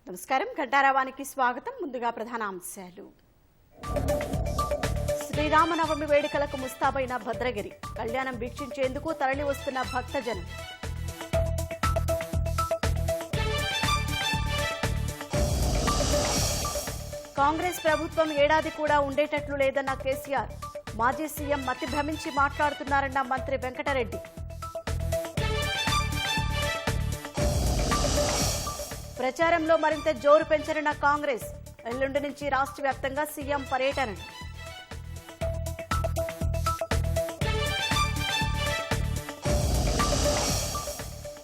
నమస్కారం ఘంటారావానికి స్వాగతం. ముందుగా ప్రధాన అంశాలు. శ్రీరామనవమి వేడుకలకు ముస్తాబైన భద్రగిరి కళ్యాణం వీక్షించేందుకు తరలి వస్తున్న భక్తజనం. కాంగ్రెస్ ప్రభుత్వం ఏడాది కూడా ఉండేటట్లు లేదన్న కేసీఆర్. మాజీ సీఎం మతి భ్రమించి మాట్లాడుతున్నారన్న మంత్రి వెంకటరెడ్డి. ప్రచారంలో మరింత జోరు పెంచనున్న కాంగ్రెస్. ఎల్లుండి నుంచి రాష్ట్ర వ్యాప్తంగా సీఎం పర్యటన.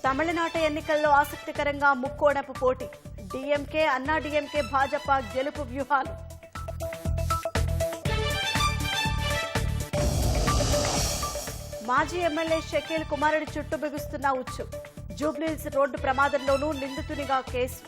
తమిళనాట ఎన్నికల్లో ఆసక్తికరంగా ముక్కోణపు పోటీ. డీఎంకే, అన్నా డీఎంకే, భాజపా గెలుపు వ్యూహాలు. మాజీ ఎమ్మెల్యే షకీల్ కుమారుడి చుట్టూ బిగుస్తున్న ఉచ్చు. జూబ్లీహిల్స్ రోడ్డు ప్రమాదంలోనూ నిందితునిగా కేసు.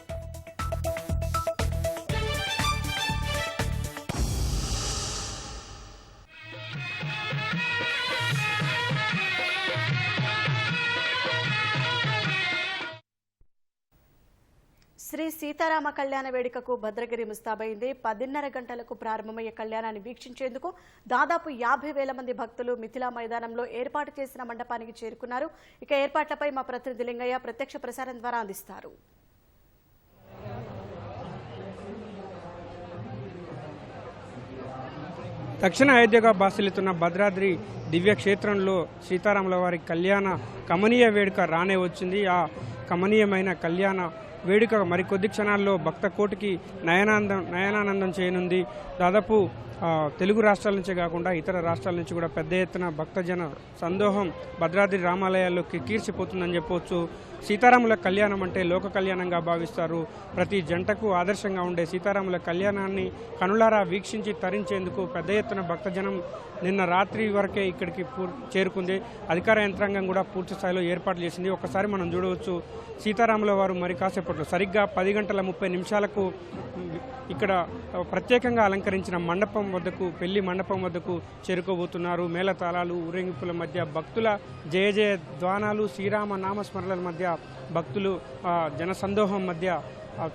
శ్రీ సీతారామ కళ్యాణ వేడుకకు భద్రగిరి ముస్తాబైంది. 10:30 గంటలకు ప్రారంభమయ్యే కళ్యాణాన్ని వీక్షించేందుకు దాదాపు 50,000 మంది భక్తులు మిథిలా మైదానంలో ఏర్పాటు చేసిన మండపానికి చేరుకున్నారు. ఇక ఏర్పాట్లపై మా ప్రతినిధి లింగయ్య ప్రత్యక్ష ప్రసారం ద్వారా అందిస్తారు. దక్షిణ అయోధ్యగా బాసిల్లుతున్న భద్రాద్రి దివ్యక్షేత్రంలో సీతారాముల వారి కళ్యాణ కమనీయ వేడుక రానే వచ్చింది. ఆ కమనీయమైన కళ్యాణ వేడుక మరికొద్ది క్షణాల్లో భక్త కోటికి నయనానందం చేయనుంది. దాదాపు తెలుగు రాష్ట్రాల నుంచే కాకుండా ఇతర రాష్ట్రాల నుంచి కూడా పెద్ద ఎత్తున భక్తజన సందోహం భద్రాద్రి రామాలయాల్లో కిక్కిర్చిపోతుందని చెప్పవచ్చు. సీతారాముల కళ్యాణం అంటే లోక కళ్యాణంగా భావిస్తారు. ప్రతి జంటకు ఆదర్శంగా ఉండే సీతారాముల కళ్యాణాన్ని కనులారా వీక్షించి తరించేందుకు పెద్ద ఎత్తున భక్తజనం నిన్న రాత్రి వరకే ఇక్కడికి చేరుకుంది. అధికార యంత్రాంగం కూడా పూర్తి స్థాయిలో ఏర్పాట్లు చేసింది. ఒక్కసారి మనం చూడవచ్చు, సీతారాముల వారు మరి కాసేపట్లో సరిగ్గా 10:30 ఇక్కడ ప్రత్యేకంగా అలంకరించిన మండపం వద్దకు, పెళ్లి మండపం వద్దకు చేరుకోబోతున్నారు. మేళతాళాలు, ఊరేగింపుల మధ్య భక్తుల జయ జయ ధ్వానాలు, శ్రీరామ నామస్మరణల మధ్య భక్తులు జనసందోహం మధ్య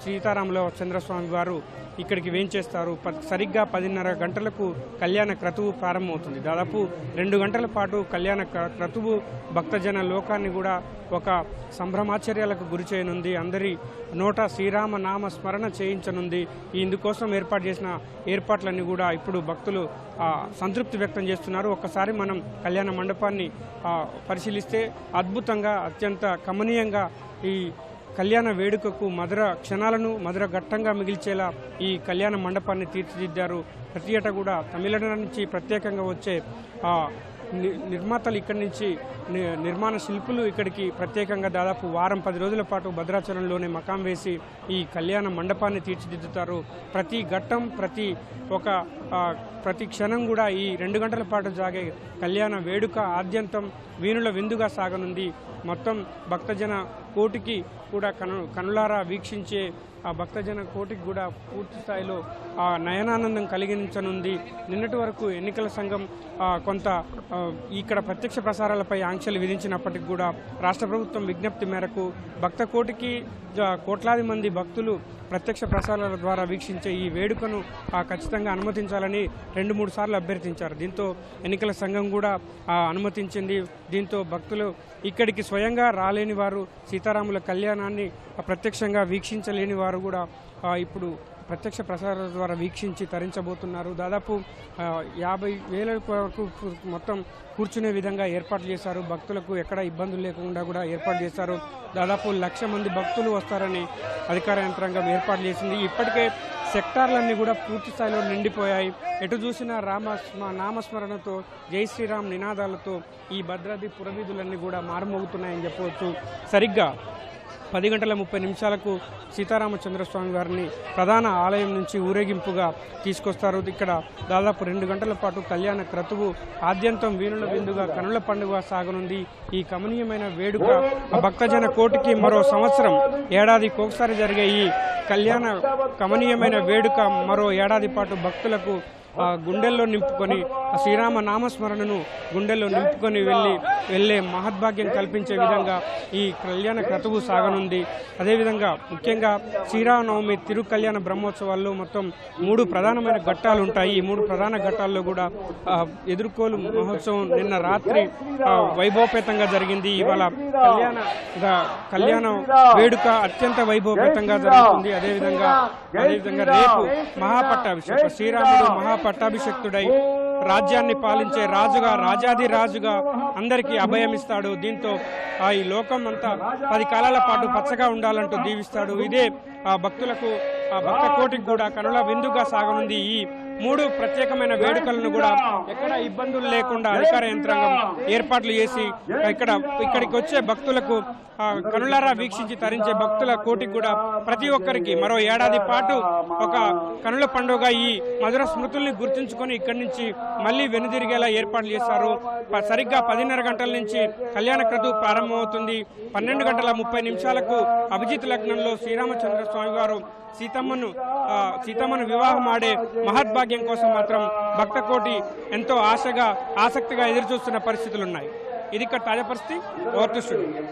సీతారాముల చంద్రస్వామి వారు ఇక్కడికి వేంచేస్తారు. సరిగ్గా 10:30 గంటలకు కళ్యాణ క్రతువు ప్రారంభమవుతుంది. దాదాపు 2 గంటల పాటు కళ్యాణ క్రతువు భక్తజన లోకాన్ని కూడా ఒక సంభ్రమాచర్యాలకు గురి చేయనుంది. అందరి నోట శ్రీరామ నామ స్మరణ చేయించనుంది. ఇందుకోసం ఏర్పాటు చేసిన ఏర్పాట్లన్నీ కూడా ఇప్పుడు భక్తులు సంతృప్తి వ్యక్తం చేస్తున్నారు. ఒక్కసారి మనం కళ్యాణ మండపాన్ని పరిశీలిస్తే అద్భుతంగా, అత్యంత కమనీయంగా ఈ కళ్యాణ వేడుకకు మధుర క్షణాలను మధుర ఘట్టంగా మిగిల్చేలా ఈ కళ్యాణ మండపాన్ని తీర్చిదిద్దారు. ప్రతి ఏటా కూడా తమిళనాడు నుంచి ప్రత్యేకంగా వచ్చే నిర్మాతలు ఇక్కడి నుంచి, నిర్మాణ శిల్పులు ఇక్కడికి ప్రత్యేకంగా దాదాపు వారం 10 రోజుల పాటు భద్రాచలంలోనే మకాం వేసి ఈ కళ్యాణ మండపాన్ని తీర్చిదిద్దుతారు. ప్రతి ఘట్టం, ప్రతి క్షణం కూడా ఈ 2 గంటల పాటు సాగే కళ్యాణ వేడుక ఆద్యంతం వీణుల విందుగా సాగనుంది. మొత్తం భక్తజన కోటికి కూడా కనులారా వీక్షించే ఆ భక్తజన కోటికి కూడా పూర్తి స్థాయిలో నయనానందం కలిగించనుంది. నిన్నటి వరకు ఎన్నికల సంఘం కొంత ఇక్కడ ప్రత్యక్ష ప్రసారాలపై ఆంక్షలు విధించినప్పటికీ కూడా రాష్ట్ర ప్రభుత్వం విజ్ఞప్తి మేరకు భక్త కోటికి కోట్లాది మంది భక్తులు ప్రత్యక్ష ప్రసారాల ద్వారా వీక్షించే ఈ వేడుకను ఖచ్చితంగా అనుమతించాలని 2-3 సార్లు అభ్యర్థించారు. దీంతో ఎన్నికల సంఘం కూడా అనుమతించింది. దీంతో భక్తులు ఇక్కడికి స్వయంగా రాలేని వారు, సీతారాముల కళ్యాణాన్ని ప్రత్యక్షంగా వీక్షించలేని వారు కూడా ఇప్పుడు ప్రత్యక్ష ప్రసారాల ద్వారా వీక్షించి తరించబోతున్నారు. దాదాపు 50,000 వరకు మొత్తం కూర్చునే విధంగా ఏర్పాట్లు చేశారు. భక్తులకు ఎక్కడ ఇబ్బందులు లేకుండా కూడా ఏర్పాటు చేశారు. దాదాపు 1,00,000 మంది భక్తులు వస్తారని అధికార యంత్రాంగం ఏర్పాటు చేసింది. ఇప్పటికే సెక్టార్లన్నీ కూడా పూర్తి స్థాయిలో నిండిపోయాయి. ఎటు చూసినా నామస్మరణతో, జై శ్రీరామ్ నినాదాలతో ఈ భద్రాద్రి పురవీధులన్నీ కూడా మారుమోగుతున్నాయని చెప్పవచ్చు. సరిగ్గా 10:30 సీతారామచంద్రస్వామి వారిని ప్రధాన ఆలయం నుంచి ఊరేగింపుగా తీసుకొస్తారు. ఇక్కడ దాదాపు 2 గంటల పాటు కళ్యాణ క్రతువు ఆద్యంతం వీణుల విందుగా కనుల పండుగ సాగనుంది. ఈ కమనీయమైన వేడుక భక్తజన కోటికి మరో సంవత్సరం, ఏడాదికి ఒకసారి జరిగే ఈ కళ్యాణ కమనీయమైన వేడుక మరో ఏడాది పాటు భక్తులకు గుండెల్లో నింపుకొని శ్రీరామ నామస్మరణను గుండెల్లో నింపుకొని వెళ్ళే మహద్భాగ్యం కల్పించే విధంగా ఈ కళ్యాణ క్రతువు సాగనుంది. అదేవిధంగా ముఖ్యంగా శ్రీరామనవమి తిరు కళ్యాణ బ్రహ్మోత్సవాల్లో మొత్తం 3 ప్రధానమైన ఘట్టాలు ఉంటాయి. ఈ 3 ప్రధాన ఘట్టాల్లో కూడా ఎదుర్కోలు మహోత్సవం నిన్న రాత్రి వైభవపేతంగా జరిగింది. ఇవాళ కళ్యాణ వేడుక అత్యంత వైభవపేతంగా జరుగుతుంది. అదేవిధంగా రేపు మహాపట్టాభిషేకం, శ్రీరాముడు మహాపట్టాభిషేక్తుడై రాజ్యాన్ని పాలించే రాజుగా, రాజాది రాజుగా అందరికీ అభయమిస్తాడు. దీంతో ఈ లోకం అంతా 10 కాలాల పాటు పచ్చగా ఉండాలంటూ దీవిస్తాడు. ఇదే భక్తులకు, భక్త కోటికి కూడా కనుల విందుగా సాగనుంది. ఈ 3 ప్రత్యేకమైన వేడుకలను కూడా ఎక్కడ ఇబ్బందులు లేకుండా అధికార యంత్రాంగం ఏర్పాట్లు చేసి ఇక్కడికి వచ్చే భక్తులకు కనులారా వీక్షించి తరించే భక్తుల కోటికి కూడా ప్రతి ఒక్కరికి మరో ఏడాది పాటు ఒక కనుల పండుగ ఈ మధుర స్మృతుల్ని గుర్తుంచుకొని ఇక్కడి నుంచి మళ్ళీ వెనుదిరిగేలా ఏర్పాట్లు చేశారు. సరిగ్గా 10:30 గంటల నుంచి కళ్యాణ క్రతువు ప్రారంభమవుతుంది. 12:30 అభిజిత్ లగ్నంలో శ్రీరామచంద్ర స్వామి వారు సీతమ్మను వివాహం ఆడే మహద్భాగ్యం కోసం మాత్రం భక్త కోటి ఎంతో ఆసక్తిగా ఎదురుచూస్తున్న పరిస్థితులున్నాయి. ఇది ఇక్కడ తాజా పరిస్థితి. Over to studio.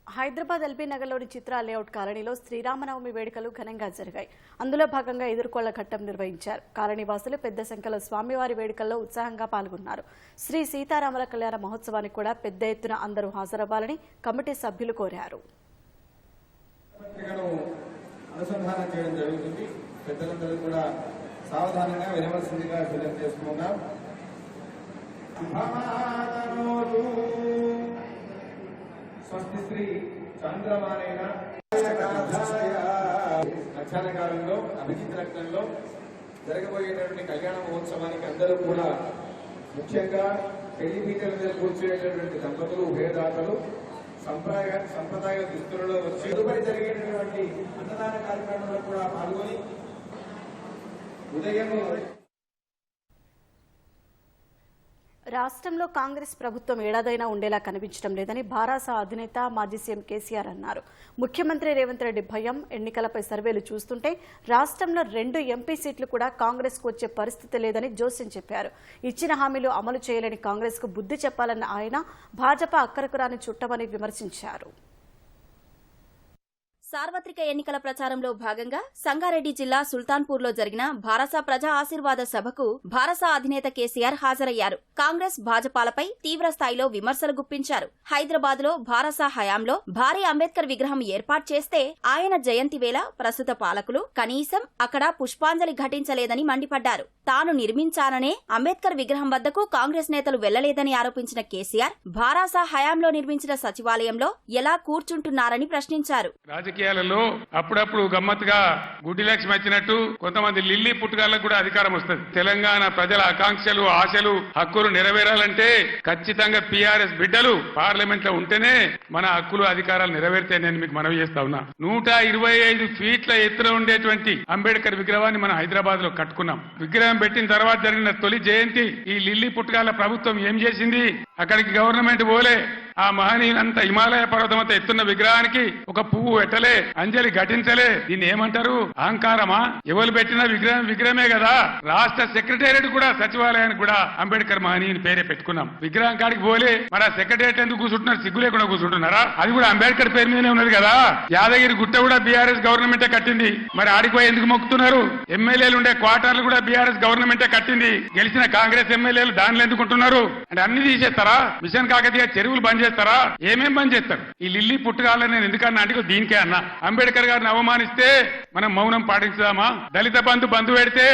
Hyderabad LB నగర్లోని చిత్రా లేఅవుట్ కాలనీలో శ్రీరామనవమి వేడుకలు ఘనంగా జరిగాయి. అందులో భాగంగా ఎదుర్కోళ్ల ఘట్టం నిర్వహించారు. కాలనీవాసులు పెద్ద సంఖ్యలో స్వామివారి వేడుకల్లో ఉత్సాహంగా పాల్గొన్నారు. శ్రీ సీతారాముల కళ్యాణ మహోత్సవానికి కూడా పెద్ద ఎత్తున అందరూ హాజరవ్వాలని కమిటీ సభ్యులు కోరారు. స్వస్తి శ్రీ చంద్రమానేన మధ్యాహ్న కాలంలో అభిజిత్ లగ్నంలో జరగబోయేటటువంటి కళ్యాణ మహోత్సవానికి అందరూ కూడా ముఖ్యంగా పెళ్లి పీటల మీద కూర్చునేటటువంటి దంపతులు, ఉభయదాతలు సంప్రదాయ దుస్తులలో వచ్చి తదుపరి జరిగేటటువంటి అన్నదాన కార్యక్రమంలో కూడా పాల్గొని ఉదయం రాష్ట్రంలో కాంగ్రెస్ ప్రభుత్వం ఏడాదైనా ఉండేలా కనిపించడం లేదని భారాస అధినేత మాజీ సీఎం కేసీఆర్ అన్నారు. ముఖ్యమంత్రి రేవంత్ రెడ్డి భయం, ఎన్నికలపై సర్వేలు చూస్తుంటే రాష్ట్రంలో 2 ఎంపీ సీట్లు కూడా కాంగ్రెస్ కు వచ్చే పరిస్థితి లేదని జోస్యం చెప్పారు. ఇచ్చిన హామీలు అమలు చేయలేని కాంగ్రెస్ కు బుద్ధి చెప్పాలన్న ఆయన భాజపా అక్కరకు రాని చుట్టమని విమర్శించారు. సార్వత్రిక ఎన్నికల ప్రచారంలో భాగంగా సంగారెడ్డి జిల్లా సుల్తాన్పూర్లో జరిగిన భారస ప్రజా ఆశీర్వాద సభకు భారస అధినేత కేసీఆర్ హాజరయ్యారు. కాంగ్రెస్ భాజపాలపై తీవ్ర స్థాయిలో విమర్శలు గుప్పించారు. హైదరాబాద్లో భారస హయాంలో భారీ అంబేద్కర్ విగ్రహం ఏర్పాటు చేస్తే ఆయన జయంతి వేళ ప్రస్తుత పాలకులు కనీసం అక్కడ పుష్పాంజలి ఘటించలేదని మండిపడ్డారు. తాను నిర్మించాననే అంబేద్కర్ విగ్రహం వద్దకు కాంగ్రెస్ నేతలు వెళ్లలేదని ఆరోపించిన కేసీఆర్ భారాస హయాంలో నిర్మించిన సచివాలయంలో ఎలా కూర్చుంటున్నారని ప్రశ్నించారు. రాజకీయాలలో అప్పుడప్పుడు గమ్మత్తుగా గుడ్డి లక్ష్మి వచ్చినట్టు కొంతమంది లిల్లీ పుట్టుగాళ్ళకు కూడా అధికారం వస్తుంది. తెలంగాణ ప్రజల ఆకాంక్షలు, ఆశలు, హక్కులు నెరవేరాలంటే ఖచ్చితంగా పీఆర్ఎస్ బిడ్డలు పార్లమెంట్ లో ఉంటేనే మన హక్కులు, అధికారాలు నెరవేర్తే నేను మీకు మనవి చేస్తా ఉన్నా. 125 ఫీట్ల ఎత్తున ఉండేటువంటి అంబేద్కర్ విగ్రహాన్ని మనం హైదరాబాద్ లో కట్టుకున్నాం. విగ్రహం పెట్టిన తర్వాత జరిగిన తొలి జయంతి ఈ లిల్లీ పుట్టుగాళ్ళ ప్రభుత్వం ఏం చేసింది? అక్కడికి గవర్నమెంట్ పోలే. ఆ మహనీయులంతా హిమాలయ పర్వతం అంతా ఎత్తున్న విగ్రహానికి ఒక పువ్వు పెట్టలే, అంజలి ఘటించలే. దీన్ని ఏమంటారు? అహంకారమా? ఎవరు పెట్టిన విగ్రహమే కదా. రాష్ట్ర సెక్రటేరియట్ కూడా, సచివాలయానికి కూడా అంబేద్కర్ మహనీయుని పేరే పెట్టుకున్నాం. విగ్రహం కాడికి పోలే. మరి ఆ సెక్రటేరియట్ ఎందుకు కూర్చుంటున్నారు? సిగ్గు లేకుండా కూర్చుంటున్నారా? అది కూడా అంబేద్కర్ పేరు మీదనే ఉన్నది కదా. యాదగిరి గుట్ట కూడా బీఆర్ఎస్ గవర్నమెంటే కట్టింది. మరి ఆడికి పోయి ఎందుకు మొక్కుతున్నారు? ఎమ్మెల్యేలు ఉండే క్వార్టర్లు కూడా బీఆర్ఎస్ గవర్నమెంటే కట్టింది. గెలిచిన కాంగ్రెస్ ఎమ్మెల్యేలు దానిలో ఎందుకుంటున్నారు? అంటే అన్ని తీసేస్తారా? మిషన్ కాకతీయ చెరువులు బంద్ చేస్తారా? ఏమేం బంద్ చేస్తారు? ఈ లిల్లీ పుట్టుగాలని నేను ఎందుకన్నా అంటే దీనికే అన్నా. అంబేద్కర్ గారిని అవమానిస్తే మనం మౌనం పాటించుదామా? దళిత బంధు పెడితే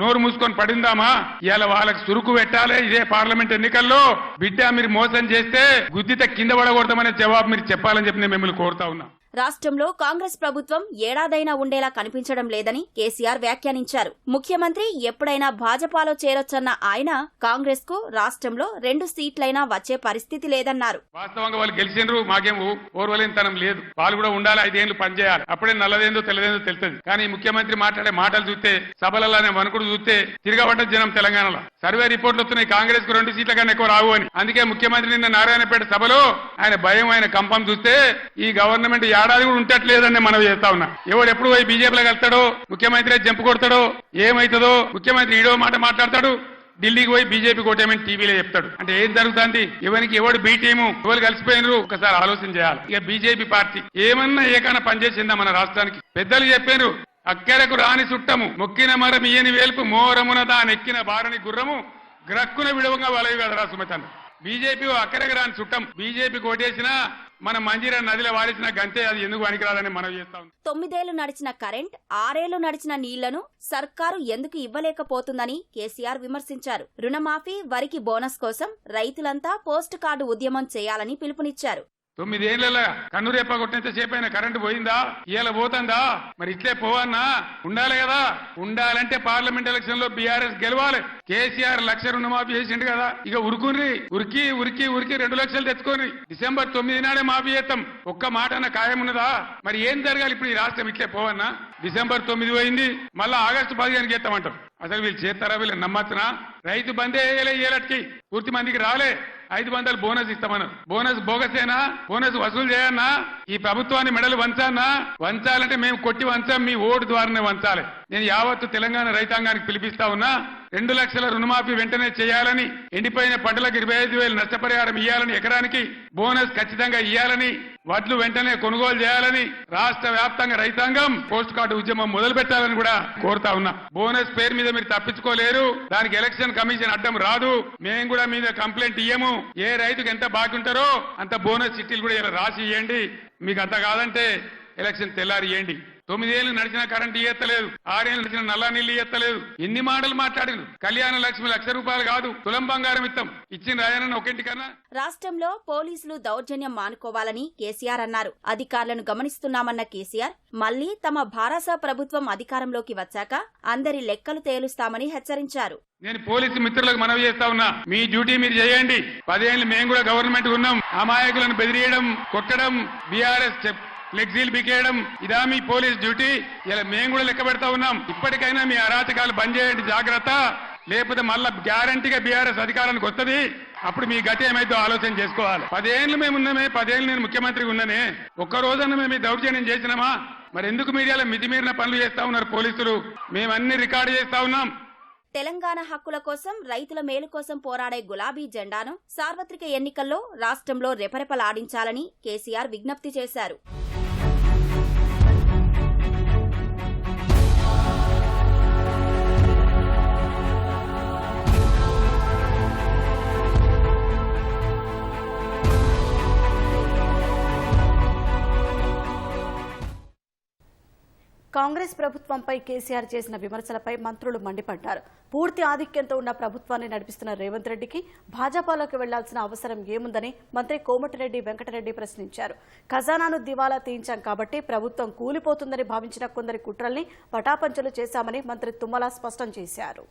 నోరు మూసుకొని పడిందామా? ఇవాళ వాళ్ళకి సురుకు పెట్టాలి. ఇదే పార్లమెంట్ ఎన్నికల్లో బిడ్డ మీరు మోసం చేస్తే గుద్దిత కింద పడకూడదామనే జవాబు మీరు చెప్పాలని చెప్పి నేను మిమ్మల్ని కోరుతా ఉన్నా. రాష్ట్రంలో కాంగ్రెస్ ప్రభుత్వం ఏడాదైనా ఉండేలా కనిపించడం లేదని కేసీఆర్ వ్యాఖ్యానించారు. ముఖ్యమంత్రి ఎప్పుడైనా భాజపాలో చేరొచ్చన్న ఆయన కాంగ్రెస్ కు రాష్ట్రంలో 2 సీట్లైనా వచ్చే పరిస్థితి లేదన్నారు. వాస్తవంగా వాళ్ళు గెలిచినరు, మాకేం ఓర్వలేనితనం లేదు. వాళ్ళు కూడా ఉండాలి, 5 ఏళ్లు పనిచేయాలి. అప్పుడే నల్లదేందో తెల్లదేందో తెలుస్తుంది. కానీ ముఖ్యమంత్రి మాట్లాడే మాటలు చూస్తే, సభలలోనే వణుకుడు చూస్తే తిరగబడ్డ జనం తెలంగాణలో. సర్వే రిపోర్ట్లు వస్తున్నాయి కాంగ్రెస్ కు 2 సీట్ల కన్నా ఎక్కువ రావు అని. అందుకే ముఖ్యమంత్రి నిన్న నారాయణపేట సభలో ఆయన భయం, ఆయన కంపం చూస్తే ఈ గవర్నమెంట్ ఏడాది కూడా ఉంటట్లేదని మనం చేస్తా ఉన్నా. ఎవడు ఎప్పుడు పోయి బీజేపీలోకి వెళ్తాడో, ముఖ్యమంత్రి జంపు కొడతాడో, ఏమైతుందో, ముఖ్యమంత్రి ఈడో మాట మాట్లాడతాడు, ఢిల్లీకి పోయి బీజేపీ కోటేమని టీవీలో చెప్తాడు. అంటే ఏం జరుగుతుంది? ఎవడు బీ టీము, ఎవరు కలిసిపోయినరు ఒకసారి ఆలోచన చేయాలి. ఇక బీజేపీ పార్టీ ఏమన్నా ఏకైనా పనిచేసిందా మన రాష్ట్రానికి? పెద్దలు చెప్పారు, అక్కెరకు రాని చుట్టము, మొక్కిన మరం ఇయ్యని వేల్పు, మోరమున దానెక్కిన బారని గుర్రము, గ్రక్కున విడవంగా వలవి కదరా సుమతన్న. బీజేపీ అక్కడికి రాని చుట్టం. బీజేపీ కోటేసినా మన మంజీరా నదిలో వాడిసిన గంతే, అది ఎందుకు పనికిరాదని మనం చేస్తా ఉన్నాం. 9 ఏళ్లు నడిచిన కరెంట్, 6 ఏళ్లు నడిచిన నీళ్లను సర్కారు ఎందుకు ఇవ్వలేకపోతుందని కేసీఆర్ విమర్శించారు. రుణమాఫీ, వరికి బోనస్ కోసం రైతులంతా పోస్ట్ కార్డు ఉద్యమం చేయాలని పిలుపునిచ్చారు. 9 ఏళ్ల కన్నురేప కొట్టినంత సేపైనా కరెంటు పోయిందా? ఇవాళ పోతుందా? మరి ఇట్లే పోవన్నా? ఉండాలి కదా. ఉండాలంటే పార్లమెంట్ ఎలక్షన్ లో బీఆర్ఎస్ గెలవాలి. కేసీఆర్ 1,00,000 రుణమాఫీ చేసిండు కదా, ఇక ఉరికి 2 లక్షలు తెచ్చుకొని డిసెంబర్ 9 నాడే మాఫీ చేస్తాం. ఒక్క మాట అన్న ఖాయం ఉన్నదా? మరి ఏం జరగాలి ఇప్పుడు? ఈ రాష్ట్రం ఇట్లే పోవన్నా? డిసెంబర్ 9 పోయింది, మళ్ళా ఆగస్టు 15 చేస్తామంటారు. అసలు వీళ్ళు చేస్తారా? వీళ్ళు నమ్మచ్చునా? రైతు బందే ఏలటికి పూర్తి మందికి రాలే. 500 బోనస్ ఇస్తామన్నారు. బోనస్ బోగసేనా? బోనస్ వసూలు చేయన్నా? ఈ ప్రభుత్వాన్ని మెడలు వంచాలంటే మేము కొట్టి వంచాం, మీ ఓటు ద్వారానే వంచాలి. నేను యావత్తు తెలంగాణ రైతాంగానికి పిలిపిస్తా ఉన్నా, 2 లక్షల రుణమాఫీ వెంటనే చేయాలని, ఎండిపోయిన పంటలకు 25,000 నష్టపరిహారం ఇవ్వాలని, ఎకరానికి బోనస్ ఖచ్చితంగా ఇవ్వాలని, వడ్లు వెంటనే కొనుగోలు చేయాలని, రాష్ట్ర వ్యాప్తంగా రైతాంగం పోస్ట్ కార్డు ఉద్యమం మొదలు పెట్టాలని కూడా కోరుతా ఉన్నా. బోనస్ పేరు మీద మీరు తప్పించుకోలేరు. దానికి ఎలక్షన్ కమిషన్ అడ్డం రాదు. మేము కూడా మీద కంప్లైంట్ ఇయ్యము. ఏ రైతుకు ఎంత బాకీ ఉంటారో అంత బోనస్ చిట్టీలు కూడా ఇలా రాసి ఇవ్వండి. మీకు అంత కాదంటే ఎలక్షన్ తెల్లారి ఇవ్వండి. 9 ఏళ్లు నడిచిన కరెంటు ఇయ్యలేదు, 6 ఏళ్లు నడిచిన నల్ల నీళ్లు ఇయ్యలేదు. ఎన్ని మాటలు మాట్లాడిను. కళ్యాణ లక్ష్మి 1,00,000 రూపాయలు కాదు, తులం బంగారం ఇస్తాం. ఇచ్చిన రాయనన్న ఒకింటికన్నా. రాష్ట్రంలో పోలీసులు దౌర్జన్యం మానుకోవాలని కేసీఆర్ అన్నారు. అధికారులను గమనిస్తున్నామన్న కేసీఆర్ మళ్లీ తమ భారస ప్రభుత్వం అధికారంలోకి వచ్చాక అందరి లెక్కలు తేలుస్తామని హెచ్చరించారు. నేను పోలీసు మిత్రులకు మనవి చేస్తా ఉన్నా, మీ డ్యూటీ మీరు చేయండి. 10 ఏళ్లు మేము కూడా గవర్నమెంట్ ఉన్నాం. అమాయకులను బెదిరియడం, కొట్టడం, బీఆర్ఎస్ ఫ్లెక్సీలు బికేయడం, ఇదా మీ పోలీస్ డ్యూటీ? ఇలా మేము కూడా లెక్క పెడతా ఉన్నాం. ఇప్పటికైనా మీ అరాచకాలు బంద్ చేయండి, జాగ్రత్త. లేకపోతే మళ్ళా గ్యారంటీగా బీఆర్ఎస్ అధికారానికి వస్తుంది. అప్పుడు మీ గతి ఏమైతే ఆలోచన చేసుకోవాలి. 10 ఏళ్లు మేము ఉన్నామే, 10 ఏళ్లు నేను ముఖ్యమంత్రిగా ఉన్నానే, ఒక్క రోజన్నా మేము దౌర్జన్యం చేసినామా? మరి ఎందుకు మీడియాలో మితిమీరిన పనులు చేస్తా ఉన్నారు పోలీసులు? మేమన్ని రికార్డు చేస్తా ఉన్నాం. తెలంగాణ హక్కుల కోసం, రైతుల మేలు కోసం పోరాడే గులాబీ జెండాను సార్వత్రిక ఎన్నికల్లో రాష్ట్రంలో రెపరెపలాడించాలని కేసీఆర్ విజ్ఞప్తి చేశారు. కాంగ్రెస్ ప్రభుత్వంపై కేసీఆర్ చేసిన విమర్శలపై మంత్రులు మండిపడ్డారు. పూర్తి ఆధిక్యంతో ఉన్న ప్రభుత్వాన్ని నడిపిస్తున్న రేవంత్ రెడ్డికి భాజపాలోకి వెళ్లాల్సిన అవసరం ఏముందని మంత్రి కోమటిరెడ్డి వెంకటరెడ్డి ప్రశ్నించారు. ఖజానాను దివాలా తీయించాం కాబట్టి ప్రభుత్వం కూలిపోతుందని భావించిన కొందరి కుట్రల్ని పటాపంచలు చేశామని మంత్రి తుమ్మల స్పష్టం చేశారు.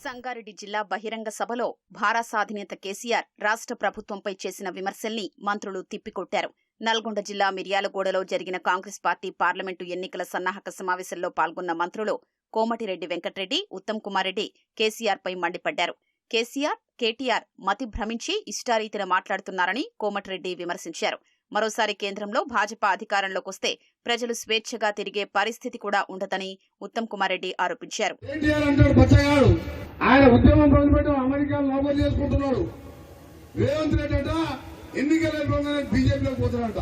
సంగారెడ్డి జిల్లా బహిరంగ సభలో భారస అధినేత కేసీఆర్ రాష్ట్ర ప్రభుత్వంపై చేసిన విమర్శల్ని మంత్రులు తిప్పికొట్టారు. నల్గొండ జిల్లా మిర్యాలగూడలో జరిగిన కాంగ్రెస్ పార్టీ పార్లమెంటు ఎన్నికల సన్నాహక సమావేశంలో పాల్గొన్న మంత్రులు కోమటిరెడ్డి వెంకటరెడ్డి, ఉత్తమ్ కుమార్ రెడ్డి కేసీఆర్పై మండిపడ్డారు. కేసీఆర్, కేటీఆర్ మతి భ్రమించి ఇష్టారీతిన మాట్లాడుతున్నారని కోమటిరెడ్డి విమర్శించారు. మరోసారి కేంద్రంలో భాజపా అధికారంలోకొస్తే ప్రజలు స్వేచ్ఛగా తిరిగే పరిస్థితి కూడా ఉండదని ఉత్తమ్ కుమార్ రెడ్డి ఆరోపించారు. ఆయన ఉద్యమం మొదలుపెట్టి అమెరికాలో నౌకరు చేసుకుంటున్నాడు. రేవంత్ రెడ్డి అంట ఎన్నికల బీజేపీలోకి పోతున్నాడంట.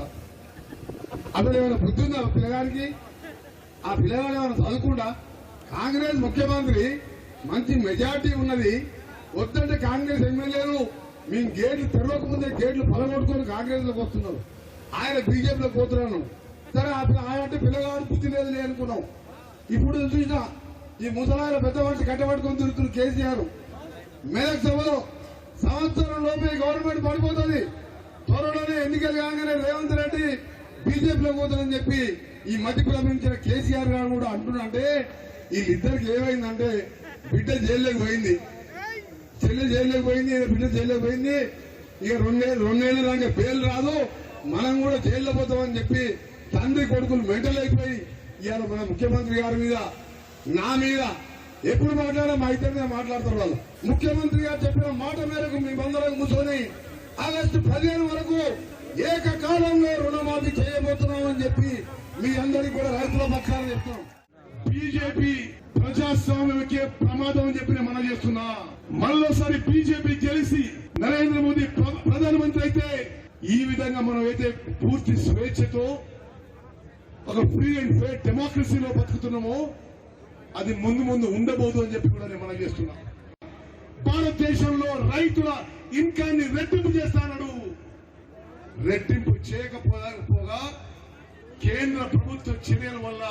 అసలు ఏమైనా బుద్ధి ఉందా పిల్లగానికి? ఆ పిల్లగాడు ఏమైనా చదువుకుండా? కాంగ్రెస్ ముఖ్యమంత్రి మంచి మెజార్టీ ఉన్నది, వద్దంటే కాంగ్రెస్ ఎమ్మెల్యేలు మేము గేట్లు తెరవకముందే గేట్లు పలగొట్టుకుని కాంగ్రెస్ లోకి వస్తున్నారు. ఆయన బీజేపీలోకి పోతున్నాను. సరే ఆయన అంటే పిల్లగాడు బుద్ధి లేదు అనుకున్నాం. ఇప్పుడు చూసినా ఈ ముసలాయన పెద్ద మనిషి కట్టబట్టుకొని తిరుగుతున్న కేసీఆర్ మెదక్ సభలో సంవత్సరం లోపే గవర్నమెంట్ పడిపోతుంది, త్వరలోనే ఎన్నికలు కాగానే రేవంత్ రెడ్డి బీజేపీలో పోతానని చెప్పి ఈ మధ్య ప్రకటించిన కేసీఆర్ గారు కూడా అంటున్నారంటే వీళ్ళిద్దరికి ఏమైందంటే బిడ్డ జైల్లోకి పోయింది, చెల్లె జైల్లోకి పోయింది, బిడ్డ జైల్లోకి పోయింది. ఇక రెండేళ్ళు దాకా బెయిల్ రాదు, మనం కూడా జైల్లో పోతామని చెప్పి తండ్రి కొడుకులు మెంటల్ అయిపోయి ఇవాళ మన ముఖ్యమంత్రి గారి మీద నా మీద ఎప్పుడు మాట్లాడా మా ఇద్దరి మీద మాట్లాడతారు వాళ్ళు. ముఖ్యమంత్రి గారు చెప్పిన మాట మేరకు మేమందరం కూర్చొని ఆగస్టు 15 వరకు ఏకకాలంలో రుణమాఫీ చేయబోతున్నామని చెప్పి మీ అందరికీ కూడా రైతుల పక్షాన చెప్తున్నాం. బీజేపీ ప్రజాస్వామ్యకే ప్రమాదం అని చెప్పి మనం చేస్తున్నా. మళ్ళోసారి బీజేపీ గెలిచి నరేంద్ర మోదీ ప్రధానమంత్రి అయితే ఈ విధంగా మనం అయితే పూర్తి స్వేచ్ఛతో ఒక ఫ్రీ అండ్ ఫెయిర్ డెమోక్రసీలో బతుకుతున్నామో అది ముందు ఉండబోదు అని చెప్పి కూడా నేను మనం చేస్తున్నా. భారతదేశంలో రైతుల ఇన్కాన్ని రెట్టింపు చేస్తానడు. రెట్టింపు చేయకపోగా కేంద్ర ప్రభుత్వ చర్యల వల్ల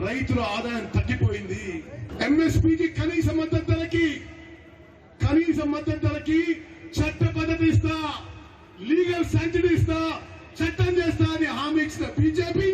రైతుల ఆదాయం తగ్గిపోయింది. ఎంఎస్పీకి కనీస మద్దతు ధరకి చట్ట పద్ధతి ఇస్తా, లీగల్ శాంక్షన్ ఇస్తా, చట్టం చేస్తా అని హామీ ఇచ్చిన బీజేపీ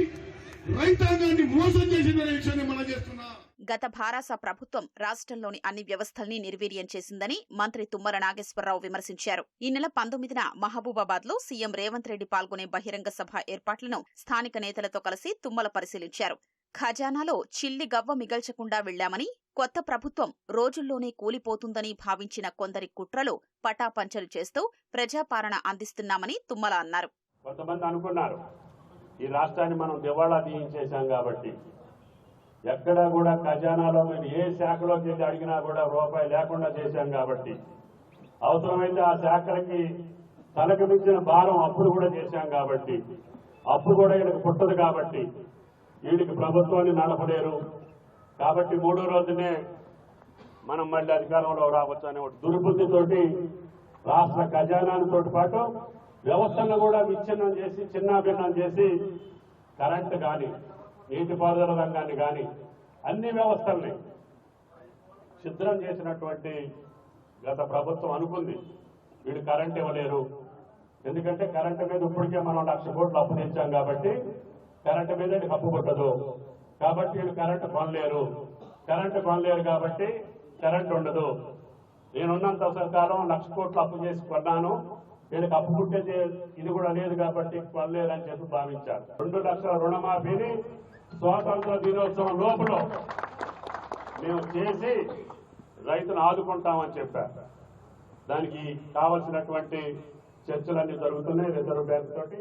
రైతాంగాన్ని మోసం చేసిందనే విషయాన్ని మనం చేస్తున్నా. గత భారాస ప్రభుత్వం రాష్ట్రంలోని అన్ని వ్యవస్థల్ని నిర్వీర్యం చేసిందని మంత్రి తుమ్మల నాగేశ్వరరావు విమర్శించారు. ఈ నెల 19న మహబూబాబాద్ లో సీఎం రేవంత్ రెడ్డి పాల్గొనే బహిరంగ సభ ఏర్పాట్లను స్థానిక నేతలతో కలిసి తుమ్మల పరిశీలించారు. ఖజానాలో చిల్లి గవ్వ మిగల్చకుండా వెళ్లామని, కొత్త ప్రభుత్వం రోజుల్లోనే కూలిపోతుందని భావించిన కొందరి కుట్రలు పటాపంచలు చేస్తూ ప్రజాపాలన అందిస్తున్నామని తుమ్మల అన్నారు. కొంతమంది అనుకున్నారు ఈ రాష్ట్రాన్ని మనం దివాళా తీయించేశాం కాబట్టి, ఎక్కడా కూడా ఖజానాలో మీరు ఏ శాఖలోకి వెళ్ళి అడిగినా కూడా రూపాయి లేకుండా చేశాం కాబట్టి, అవసరమైతే ఆ శాఖలకి తలకు మించిన భారం అప్పులు కూడా చేశాం కాబట్టి, అప్పు కూడా వీళ్ళకి పుట్టదు కాబట్టి వీళ్ళకి ప్రభుత్వాన్ని నడపలేరు కాబట్టి 3వ రోజునే మనం మళ్ళీ అధికారంలో రావచ్చు అనే దుర్బుద్ధితోటి రాష్ట్ర ఖజానాతో పాటు వ్యవస్థలను కూడా విచ్ఛిన్నం చేసి చిన్నాభిన్నం చేసి కరెంటు కానీ నీటిపారుదల రంగాన్ని కానీ అన్ని వ్యవస్థల్ని ఛిద్రం చేసినటువంటి గత ప్రభుత్వం అనుకుంది వీడు కరెంట్ ఇవ్వలేరు, ఎందుకంటే కరెంటు మీద ఇప్పటికే మనం 1,00,000 కోట్లు అప్పు తెచ్చాం కాబట్టి కరెంటు మీద అప్పు పుట్టదు కాబట్టి వీళ్ళు కరెంటు కొనలేరు కాబట్టి కరెంటు ఉండదు. నేనున్నంత కాలం 1,00,000 కోట్లు అప్పు చేసి కొన్నాను, వీళ్ళకి అప్పు పుట్టే ఇది కూడా లేదు కాబట్టి కొనలేరని చెప్పి భావించారు. 2 లక్షల రుణమాఫీని స్వాతంత్ర దినోత్సవం లోపల మేము చేసి రైతును ఆదుకుంటామని చెప్పారు. దానికి కావలసినటువంటి చర్చలన్నీ జరుగుతున్నాయి రిజర్వ్ బ్యాంక్ తోటి.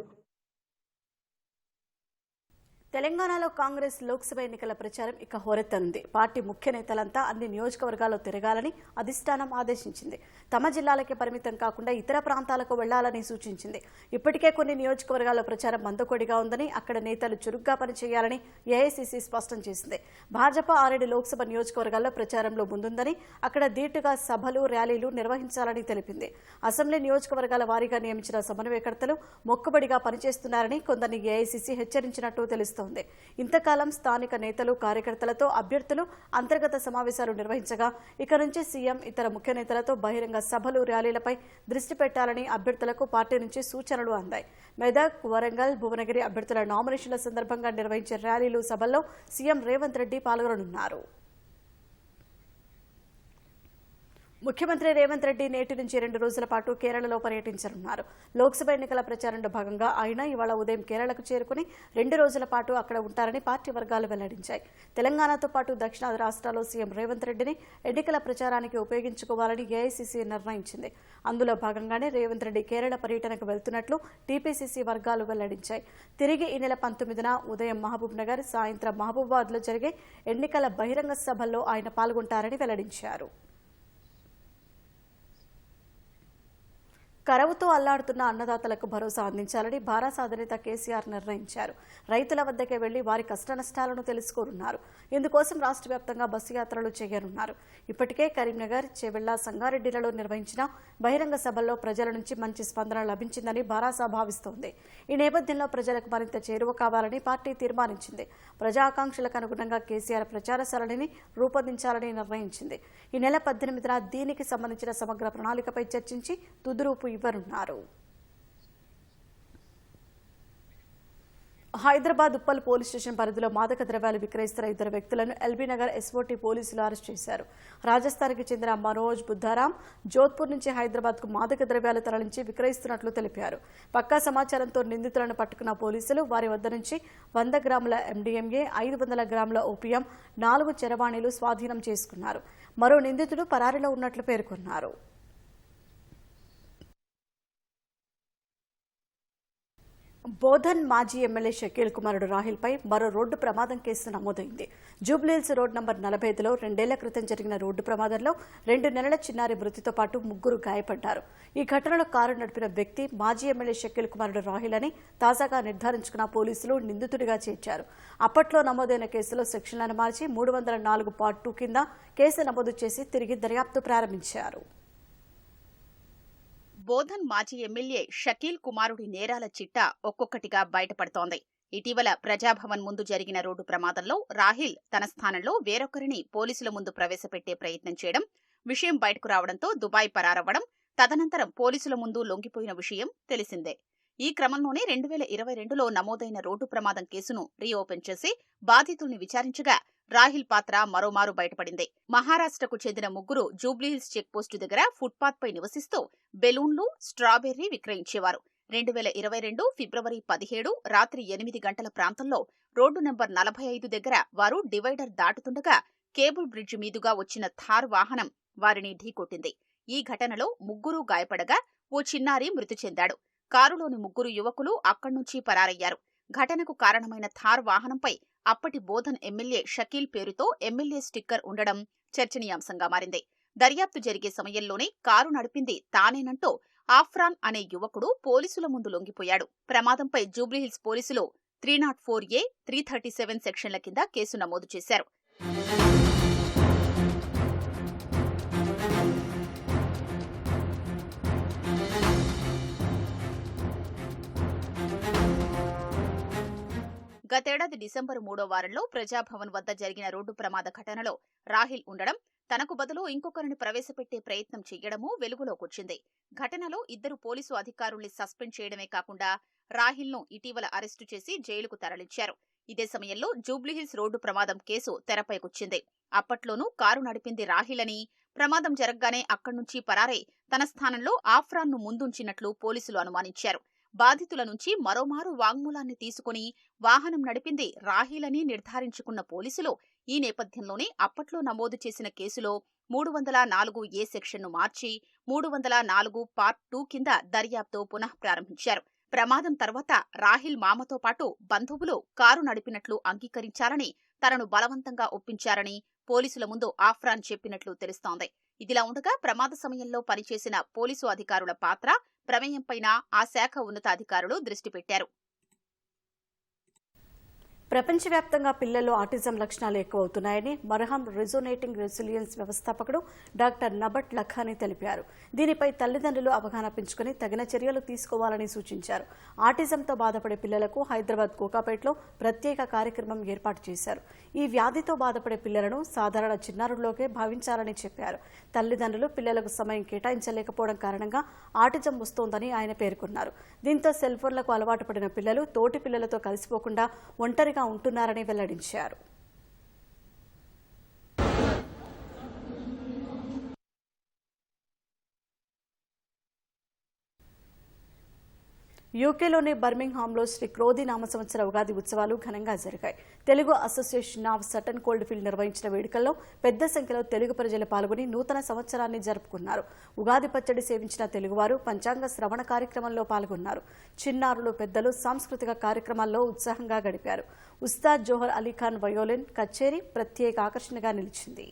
తెలంగాణలో కాంగ్రెస్ లోక్సభ ఎన్నికల ప్రచారం ఇక హోరెత్తనుంది. పార్టీ ముఖ్య నేతలంతా అన్ని నియోజకవర్గాల్లో తిరగాలని అధిష్టానం ఆదేశించింది. తమ జిల్లాలకే పరిమితం కాకుండా ఇతర ప్రాంతాలకు వెళ్లాలని సూచించింది. ఇప్పటికే కొన్ని నియోజకవర్గాల్లో ప్రచారం మందకొడిగా ఉందని, అక్కడ నేతలు చురుగ్గా పనిచేయాలని ఏఐసీసీ స్పష్టం చేసింది. భాజపా 6 లోక్సభ నియోజకవర్గాల్లో ప్రచారంలో ముందుందని, అక్కడ ధీటుగా సభలు ర్యాలీలు నిర్వహించాలని తెలిపింది. అసెంబ్లీ నియోజకవర్గాల వారీగా నియమించిన సమన్వయకర్తలు మొక్కుబడిగా పనిచేస్తున్నారని కొందరిని ఏఐసీసీ హెచ్చరించినట్టు తెలుస్తోంది. ఇంతకాలం స్థానిక నేతలు కార్యకర్తలతో అభ్యర్థులు అంతర్గత సమావేశాలు నిర్వహించగా, ఇక నుంచి సీఎం ఇతర ముఖ్య నేతలతో బహిరంగ సభలు ర్యాలీలపై దృష్టి పెట్టాలని అభ్యర్థులకు పార్టీ నుంచి సూచనలు అందాయి. మెదక్, వరంగల్, భువనగిరి అభ్యర్థుల నామినేషన్ల సందర్భంగా నిర్వహించే ర్యాలీలు సభల్లో సీఎం రేవంత్ రెడ్డి పాల్గొననున్నారు. ముఖ్యమంత్రి రేవంత్ రెడ్డి నేటి నుంచి 2 రోజుల పాటు కేరళలో పర్యటించనున్నారు. లోక్సభ ఎన్నికల ప్రచారంలో భాగంగా ఆయన ఇవాళ ఉదయం కేరళకు చేరుకుని 2 రోజుల పాటు అక్కడ ఉంటారని పార్టీ వర్గాలు వెల్లడించాయి. తెలంగాణతో పాటు దక్షిణాది రాష్ట్రాల్లో సీఎం రేవంత్ రెడ్డిని ఎన్నికల ప్రచారానికి ఉపయోగించుకోవాలని ఏఐసీసీ నిర్ణయించింది. అందులో భాగంగానే రేవంత్ రెడ్డి కేరళ పర్యటనకు వెళ్తున్నట్లు టీపీసీసీ వర్గాలు వెల్లడించాయి. తిరిగి ఈ నెల 19న ఉదయం మహబూబ్ నగర్, సాయంత్రం మహబూబాబాద్లో జరిగే ఎన్నికల బహిరంగ సభల్లో ఆయన పాల్గొంటారని వెల్లడించారు. కరువుతో అల్లాడుతున్న అన్నదాతలకు భరోసా అందించాలని భారాస అధినేత కేసీఆర్ నిర్ణయించారు. రైతుల వద్దకే వెళ్లి వారి కష్టనష్టాలను తెలుసుకోనున్నారు. ఇందుకోసం రాష్ట్ర వ్యాప్తంగా బస్సు యాత్రలు చేయనున్నారు. ఇప్పటికే కరీంనగర్, చేవెళ్ల, సంగారెడ్డిలలో నిర్వహించిన బహిరంగ సభల్లో ప్రజల నుంచి మంచి స్పందన లభించిందని భారాస భావిస్తోంది. ఈ నేపథ్యంలో ప్రజలకు మరింత చేరువ కావాలని పార్టీ తీర్మానించింది. ప్రజా ఆకాంక్షలకు అనుగుణంగా కేసీఆర్ ప్రచార సరళిని రూపొందించాలని నిర్ణయించింది. ఈ నెల 18న దీనికి సంబంధించిన సమగ్ర ప్రణాళికపై చర్చించి తుది రూపు ఇవ్వనున్నారు. హైదరాబాద్ ఉప్పల్ పోలీస్ స్టేషన్ పరిధిలో మాదక ద్రవ్యాలు విక్రయిస్తున్న 2 వ్యక్తులను ఎల్బీనగర్ ఎస్ఓటీ పోలీసులు అరెస్ట్ చేశారు. రాజస్థాన్కి చెందిన మనోజ్ బుద్ధారాం జోధ్పూర్ నుంచి హైదరాబాద్కు మాదక ద్రవ్యాలు తరలించి విక్రయిస్తున్నట్లు తెలిపారు. పక్కా సమాచారంతో నిందితులను పట్టుకున్న పోలీసులు వారి వద్ద నుంచి 100 గ్రాముల ఎండీఎంఏ, 500 గ్రాముల ఓపియం, 4 చరవాణీలు స్వాధీనం చేసుకున్నారు. మరో నిందితుడు పరారీలో ఉన్నట్లు పేర్కొన్నారు. బోధన్ మాజీ ఎమ్మెల్యే షకీల్ కుమారుడు రాహిల్పై మరో రోడ్డు ప్రమాదం కేసు నమోదైంది. జూబ్లీహిల్స్ రోడ్ నంబర్ 45లో 2 ఏళ్ల క్రితం జరిగిన రోడ్డు ప్రమాదంలో 2 నెలల చిన్నారి మృతితో పాటు 3 గాయపడ్డారు. ఈ ఘటనలో కారు నడిపిన వ్యక్తి మాజీ ఎమ్మెల్యే షకీల్ కుమారుడు రాహిల్ అని తాజాగా నిర్ధారించుకున్న పోలీసులు నిందితుడిగా చేర్చారు. అప్పట్లో నమోదైన కేసులో సెక్షన్లను మార్చి 304(2) కింద కేసు నమోదు చేసి తిరిగి దర్యాప్తు ప్రారంభించారు. బోధన్ మాజీ ఎమ్మెల్యే షకీల్ కుమారుడి నేరాల చిట్టా ఒక్కొక్కటిగా బయటపడుతోంది. ఇటీవల ప్రజాభవన్ ముందు జరిగిన రోడ్డు ప్రమాదంలో రాహిల్ తన స్థానంలో వేరొకరిని పోలీసుల ముందు ప్రవేశపెట్టే ప్రయత్నం చేయడం, విషయం బయటకు రావడంతో దుబాయ్ పరారవ్వడం, తదనంతరం పోలీసుల ముందు లొంగిపోయిన విషయం తెలిసిందే. ఈ క్రమంలోనే 2022లో నమోదైన రోడ్డు ప్రమాదం కేసును రీఓపెన్ చేసి బాధితుల్ని విచారించగా రాహిల్ పాత్ర మరోమారు బయటపడింది. మహారాష్ట్రకు చెందిన 3 జూబ్లీహిల్స్ చెక్పోస్టు దగ్గర ఫుట్పాత్ పై నివసిస్తూ బెలూన్లు, స్ట్రాబెర్రీ విక్రయించేవారు. 2022 ఫిబ్రవరి 17 రాత్రి 8 గంటల ప్రాంతంలో రోడ్డు నెంబర్ 45 దగ్గర వారు డివైడర్ దాటుతుండగా కేబుల్ బ్రిడ్జ్ మీదుగా వచ్చిన థార్ వాహనం వారిని ఢీకొట్టింది. ఈ ఘటనలో 3 గాయపడగా ఓ చిన్నారి మృతి చెందాడు. కారులోని 3 యువకులు అక్కడ్నుంచి పరారయ్యారు. ఘటనకు కారణమైన థార్ వాహనంపై అప్పటి బోధన్ ఎమ్మెల్యే షకీల్ పేరుతో ఎమ్మెల్యే స్టిక్కర్ ఉండడం చర్చనీయాంశంగా మారింది. దర్యాప్తు జరిగే సమయంలోనే కారు నడిపింది తానేనంటూ ఆఫ్రాన్ అనే యువకుడు పోలీసుల ముందు లొంగిపోయాడు. ప్రమాదంపై జూబ్లీహిల్స్ పోలీసులు 304A, 337 సెక్షన్ల కింద కేసు నమోదు చేశారు. గతేడాది డిసెంబరు 3వ వారంలో ప్రజాభవన్ వద్ద జరిగిన రోడ్డు ప్రమాద ఘటనలో రాహిల్ ఉండడం, తనకు బదులు ఇంకొకరిని ప్రవేశపెట్టే ప్రయత్నం చేయడమూ వెలుగులోకొచ్చింది. ఘటనలో 2 పోలీసు అధికారుల్ని సస్పెండ్ చేయడమే కాకుండా రాహిల్ను ఇటీవల అరెస్టు చేసి జైలుకు తరలించారు. ఇదే సమయంలో జూబ్లీహిల్స్ రోడ్డు ప్రమాదం కేసు తెరపైకొచ్చింది. అప్పట్లోనూ కారు నడిపింది రాహిల్ అని, ప్రమాదం జరగ్గానే అక్కడ్నుంచి పరారై తన స్థానంలో ఆఫ్రాన్ను ముందుంచినట్లు పోలీసులు అనుమానించారు. బాధితుల నుంచి మరోమారు వాంగ్మూలాన్ని తీసుకుని వాహనం నడిపింది రాహిల్ అని నిర్ధారించుకున్న పోలీసులు ఈ నేపథ్యంలోనే అప్పట్లో నమోదు చేసిన కేసులో 304A సెక్షన్ను మార్చి 304 పార్ట్ 2 కింద దర్యాప్తు పునః ప్రారంభించారు. ప్రమాదం తర్వాత రాహిల్ మామతో పాటు బంధువులు కారు నడిపినట్లు అంగీకరించారని, తనను బలవంతంగా ఒప్పించారని పోలీసుల ముందు ఆఫ్రాన్ చెప్పినట్లు తెలుస్తోంది. ఇదిలా ఉండగా ప్రమాద సమయంలో పనిచేసిన పోలీసు అధికారుల పాత్ర, ప్రమేయంపైన ఆ శాఖ ఉన్నతాధికారులు దృష్టి పెట్టారు. ప్రపంచవ్యాప్తంగా పిల్లల్లో ఆటిజం లక్షణాలు ఎక్కువవుతున్నాయని మర్హమ్ రెజోనేటింగ్ రెసిలియన్స్ వ్యవస్థాపకుడు డాక్టర్ నబట్ లఖానీ తెలిపారు. దీనిపై తల్లిదండ్రులు అవగాహన పెంచుకుని తగిన చర్యలు తీసుకోవాలని సూచించారు. ఆటిజంతో బాధపడే పిల్లలకు హైదరాబాద్ కోకాపేటలో ప్రత్యేక కార్యక్రమం ఏర్పాటు చేశారు. ఈ వ్యాధితో బాధపడే పిల్లలను సాధారణ చిన్నారుల్లోకే భావించాలని చెప్పారు. తల్లిదండ్రులు పిల్లలకు సమయం కేటాయించలేకపోవడం కారణంగా ఆటిజం వస్తోందని ఆయన పేర్కొన్నారు. దీంతో సెల్ ఫోన్లకు అలవాటు పడిన పిల్లలు తోటి పిల్లలతో కలిసిపోకుండా ఒంటరిగా ఉంటున్నారని వెల్లడించారు. యూకేలోని బర్మింగ్హామ్లో శ్రీ క్రోధి నామ సంవత్సర ఉగాది ఉత్సవాలు ఘనంగా జరిగాయి. Telugu association of Sutton Coldfield నిర్వహించిన వేడుకల్లో పెద్ద సంఖ్యలో తెలుగు ప్రజలు పాల్గొని నూతన సంవత్సరాన్ని జరుపుకున్నారు. ఉగాది పచ్చడి సేవించిన తెలుగువారు పంచాంగ శ్రవణ కార్యక్రమంలో పాల్గొన్నారు. చిన్నారులు, పెద్దలు సాంస్కృతిక కార్యక్రమాల్లో ఉత్సాహంగా గడిపారు. ఉస్తాద్ జోహర్ అలీఖాన్ వయోలిన్ కచేరీ ప్రత్యేక ఆకర్షణగా నిలిచింది.